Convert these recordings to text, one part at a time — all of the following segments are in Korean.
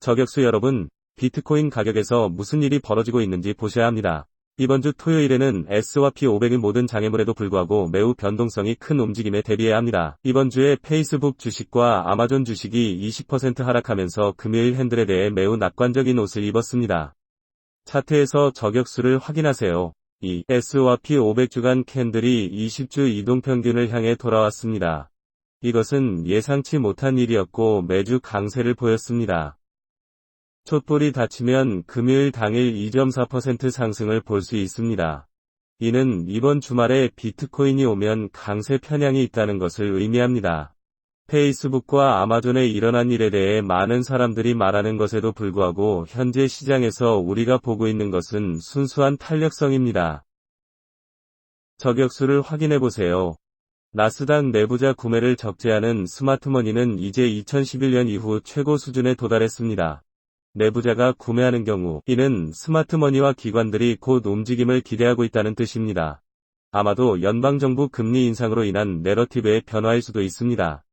저격수 여러분, 비트코인 가격에서 무슨 일이 벌어지고 있는지 보셔야 합니다. 이번 주 토요일에는 S&P 500의 모든 장애물에도 불구하고 매우 변동성이 큰 움직임에 대비해야 합니다. 이번 주에 페이스북 주식과 아마존 주식이 20% 하락하면서 금요일 핸들에 대해 매우 낙관적인 옷을 입었습니다. 차트에서 저격수를 확인하세요. 이 S&P 500 주간 캔들이 20주 이동평균을 향해 돌아왔습니다. 이것은 예상치 못한 일이었고 매주 강세를 보였습니다. 촛불이 닫히면 금요일 당일 2.4% 상승을 볼 수 있습니다. 이는 이번 주말에 비트코인이 오면 강세 편향이 있다는 것을 의미합니다. 페이스북과 아마존에 일어난 일에 대해 많은 사람들이 말하는 것에도 불구하고 현재 시장에서 우리가 보고 있는 것은 순수한 탄력성입니다. 저격수를 확인해보세요. 나스닥 내부자 구매를 적재하는 스마트머니는 이제 2011년 이후 최고 수준에 도달했습니다. 내부자가 구매하는 경우 이는 스마트머니와 기관들이 곧 움직임을 기대하고 있다는 뜻입니다. 아마도 연방정부 금리 인상으로 인한 내러티브의 변화일 수도 있습니다.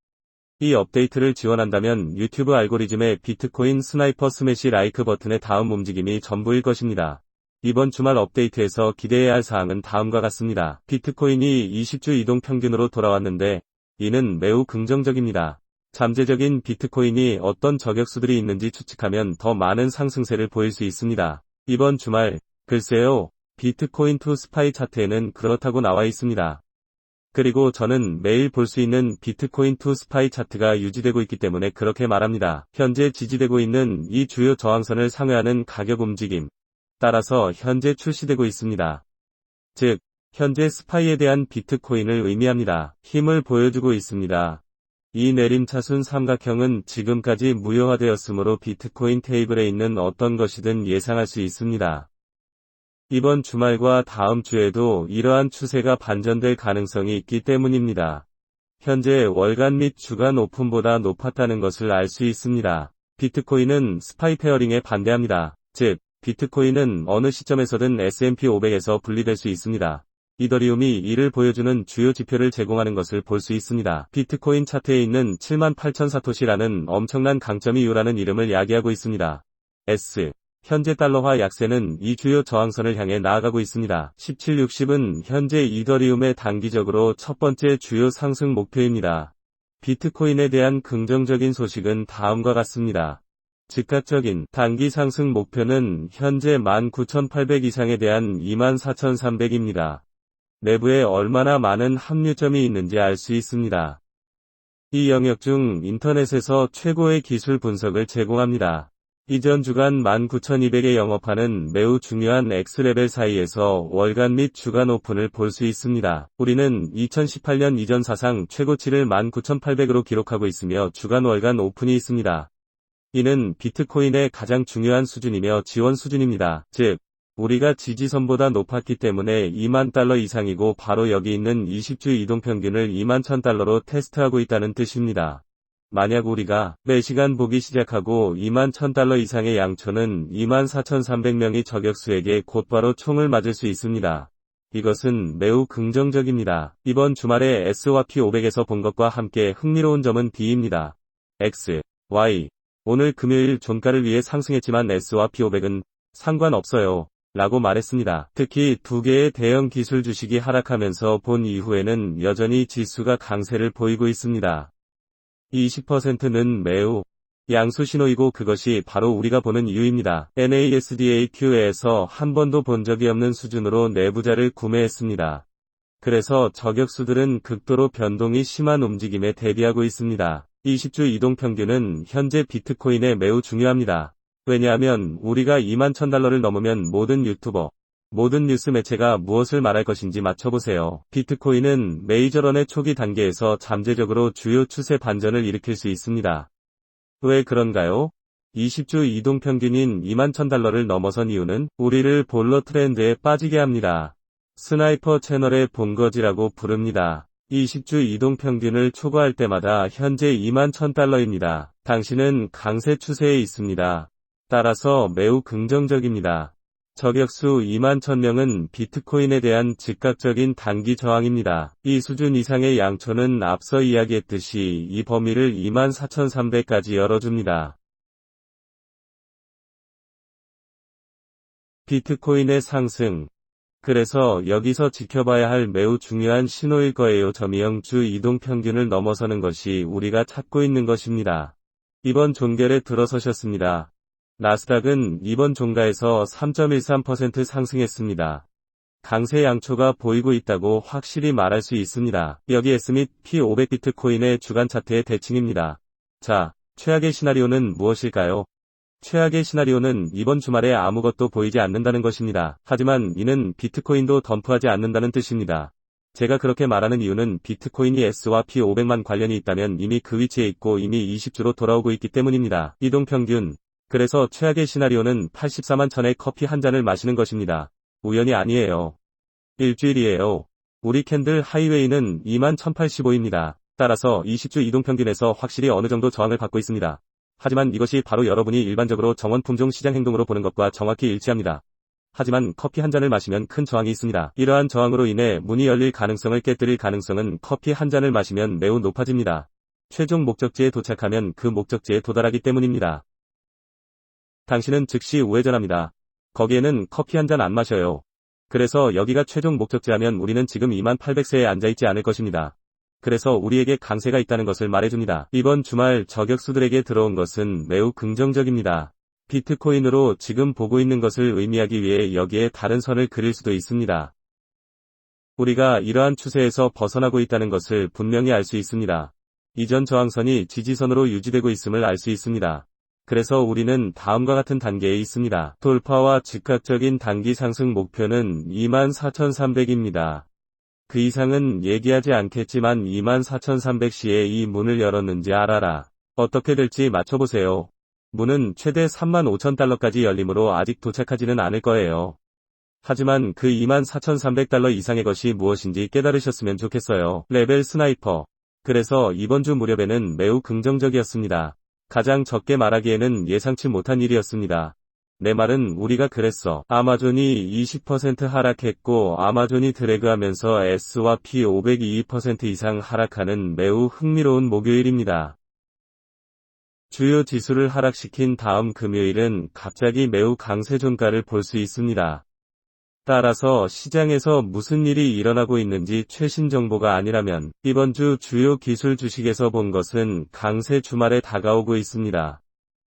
이 업데이트를 지원한다면 유튜브 알고리즘의 비트코인 스나이퍼 스매시 라이크 버튼의 다음 움직임이 전부일 것입니다. 이번 주말 업데이트에서 기대해야 할 사항은 다음과 같습니다. 비트코인이 20주 이동 평균으로 돌아왔는데 이는 매우 긍정적입니다. 잠재적인 비트코인이 어떤 저격수들이 있는지 추측하면 더 많은 상승세를 보일 수 있습니다. 이번 주말, 글쎄요, 비트코인 투 스파이 차트에는 그렇다고 나와 있습니다. 그리고 저는 매일 볼 수 있는 비트코인 투 스파이 차트가 유지되고 있기 때문에 그렇게 말합니다. 현재 지지되고 있는 이 주요 저항선을 상회하는 가격 움직임. 따라서 현재 출시되고 있습니다. 즉, 현재 스파이에 대한 비트코인을 의미합니다. 힘을 보여주고 있습니다. 이 내림차순 삼각형은 지금까지 무효화되었으므로 비트코인 테이블에 있는 어떤 것이든 예상할 수 있습니다. 이번 주말과 다음 주에도 이러한 추세가 반전될 가능성이 있기 때문입니다. 현재 월간 및 주간 오픈보다 높았다는 것을 알 수 있습니다. 비트코인은 스파이 페어링에 반대합니다. 즉, 비트코인은 어느 시점에서든 S&P 500에서 분리될 수 있습니다. 이더리움이 이를 보여주는 주요 지표를 제공하는 것을 볼 수 있습니다. 비트코인 차트에 있는 78,000 사토시라는 엄청난 강점 이유라는 이름을 야기하고 있습니다. S. 현재 달러화 약세는 이 주요 저항선을 향해 나아가고 있습니다. 1760은 현재 이더리움의 단기적으로 첫 번째 주요 상승 목표입니다. 비트코인에 대한 긍정적인 소식은 다음과 같습니다. 즉각적인 단기 상승 목표는 현재 19,800 이상에 대한 24,300입니다. 내부에 얼마나 많은 합류점이 있는지 알 수 있습니다. 이 영역 중 인터넷에서 최고의 기술 분석을 제공합니다. 이전 주간 19,200에 영업하는 매우 중요한 X레벨 사이에서 월간 및 주간 오픈을 볼 수 있습니다. 우리는 2018년 이전 사상 최고치를 19,800으로 기록하고 있으며 주간 월간 오픈이 있습니다. 이는 비트코인의 가장 중요한 수준이며 지원 수준입니다. 즉, 우리가 지지선보다 높았기 때문에 2만 달러 이상이고 바로 여기 있는 20주 이동평균을 21,000달러로 테스트하고 있다는 뜻입니다. 만약 우리가 매시간 보기 시작하고 21,000달러 이상의 양초는 24,300명이 저격수에게 곧바로 총을 맞을 수 있습니다. 이것은 매우 긍정적입니다. 이번 주말에 S&P 500에서 본 것과 함께 흥미로운 점은 D입니다. X, Y. 오늘 금요일 종가를 위해 상승했지만 S&P 500은 상관없어요. 라고 말했습니다. 특히 두 개의 대형 기술 주식이 하락하면서 본 이후에는 여전히 지수가 강세를 보이고 있습니다. 20%는 매우 양수 신호이고 그것이 바로 우리가 보는 이유입니다. NASDAQ에서 한 번도 본 적이 없는 수준으로 내부자를 구매했습니다. 그래서 저격수들은 극도로 변동이 심한 움직임에 대비하고 있습니다. 20주 이동평균은 현재 비트코인에 매우 중요합니다. 왜냐하면 우리가 21,000달러를 넘으면 모든 유튜버, 모든 뉴스 매체가 무엇을 말할 것인지 맞춰보세요. 비트코인은 메이저런의 초기 단계에서 잠재적으로 주요 추세 반전을 일으킬 수 있습니다. 왜 그런가요? 20주 이동평균인 21,000달러를 넘어선 이유는 우리를 볼러 트렌드에 빠지게 합니다. 스나이퍼 채널의 본거지라고 부릅니다. 20주 이동평균을 초과할 때마다 현재 21,000달러입니다. 당신은 강세 추세에 있습니다. 따라서 매우 긍정적입니다. 저격수 21,000명은 비트코인에 대한 즉각적인 단기 저항입니다. 이 수준 이상의 양초는 앞서 이야기했듯이 이 범위를 24,300까지 열어줍니다. 비트코인의 상승. 그래서 여기서 지켜봐야 할 매우 중요한 신호일 거예요. 점유형 주 이동 평균을 넘어서는 것이 우리가 찾고 있는 것입니다. 이번 종결에 들어서셨습니다. 나스닥은 이번 종가에서 3.13% 상승했습니다. 강세 양초가 보이고 있다고 확실히 말할 수 있습니다. 여기 S&P 500 비트코인의 주간 차트의 대칭입니다. 자, 최악의 시나리오는 무엇일까요? 최악의 시나리오는 이번 주말에 아무것도 보이지 않는다는 것입니다. 하지만 이는 비트코인도 덤프하지 않는다는 뜻입니다. 제가 그렇게 말하는 이유는 비트코인이 S와 P500만 관련이 있다면 이미 그 위치에 있고 이미 20주로 돌아오고 있기 때문입니다. 이동평균. 그래서 최악의 시나리오는 84만 천의 커피 한 잔을 마시는 것입니다. 우연이 아니에요. 일주일이에요. 우리 캔들 하이웨이는 21,085입니다. 따라서 20주 이동평균에서 확실히 어느 정도 저항을 받고 있습니다. 하지만 이것이 바로 여러분이 일반적으로 정원 품종 시장 행동으로 보는 것과 정확히 일치합니다. 하지만 커피 한 잔을 마시면 큰 저항이 있습니다. 이러한 저항으로 인해 문이 열릴 가능성을 깨뜨릴 가능성은 커피 한 잔을 마시면 매우 높아집니다. 최종 목적지에 도착하면 그 목적지에 도달하기 때문입니다. 당신은 즉시 우회전합니다. 거기에는 커피 한 잔 안 마셔요. 그래서 여기가 최종 목적지라면 우리는 지금 2800세에 앉아있지 않을 것입니다. 그래서 우리에게 강세가 있다는 것을 말해줍니다. 이번 주말 저격수들에게 들어온 것은 매우 긍정적입니다. 비트코인으로 지금 보고 있는 것을 의미하기 위해 여기에 다른 선을 그릴 수도 있습니다. 우리가 이러한 추세에서 벗어나고 있다는 것을 분명히 알 수 있습니다. 이전 저항선이 지지선으로 유지되고 있음을 알 수 있습니다. 그래서 우리는 다음과 같은 단계에 있습니다. 돌파와 즉각적인 단기 상승 목표는 24,300입니다. 그 이상은 얘기하지 않겠지만 24,300시에 이 문을 열었는지 알아라. 어떻게 될지 맞춰보세요. 문은 최대 35,000달러까지 열리므로 아직 도착하지는 않을 거예요. 하지만 그 24,300달러 이상의 것이 무엇인지 깨달으셨으면 좋겠어요. 레벨 스나이퍼. 그래서 이번 주 무렵에는 매우 긍정적이었습니다. 가장 적게 말하기에는 예상치 못한 일이었습니다. 내 말은 우리가 그랬어. 아마존이 20% 하락했고 아마존이 드래그하면서 S와 P500이 2% 이상 하락하는 매우 흥미로운 목요일입니다. 주요 지수를 하락시킨 다음 금요일은 갑자기 매우 강세 종가를 볼 수 있습니다. 따라서 시장에서 무슨 일이 일어나고 있는지 최신 정보가 아니라면 이번 주 주요 기술 주식에서 본 것은 강세 주말에 다가오고 있습니다.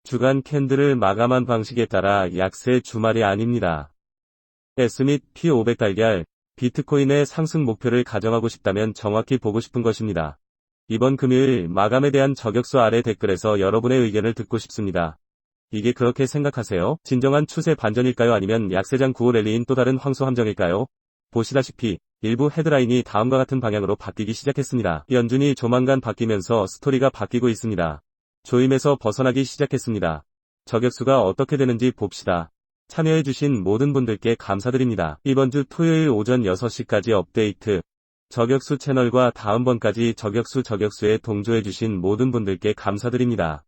주간 캔들을 마감한 방식에 따라 약세 주말이 아닙니다. S&P 500 달걀, 비트코인의 상승 목표를 가정하고 싶다면 정확히 보고 싶은 것입니다. 이번 금요일 마감에 대한 저격수 아래 댓글에서 여러분의 의견을 듣고 싶습니다. 이게 그렇게 생각하세요? 진정한 추세 반전일까요? 아니면 약세장 9호 랠리인 또 다른 황소 함정일까요? 보시다시피 일부 헤드라인이 다음과 같은 방향으로 바뀌기 시작했습니다. 연준이 조만간 바뀌면서 스토리가 바뀌고 있습니다. 조임에서 벗어나기 시작했습니다. 저격수가 어떻게 되는지 봅시다. 참여해주신 모든 분들께 감사드립니다. 이번 주 토요일 오전 6시까지 업데이트. 저격수 채널과 다음번까지 저격수에 동조해주신 모든 분들께 감사드립니다.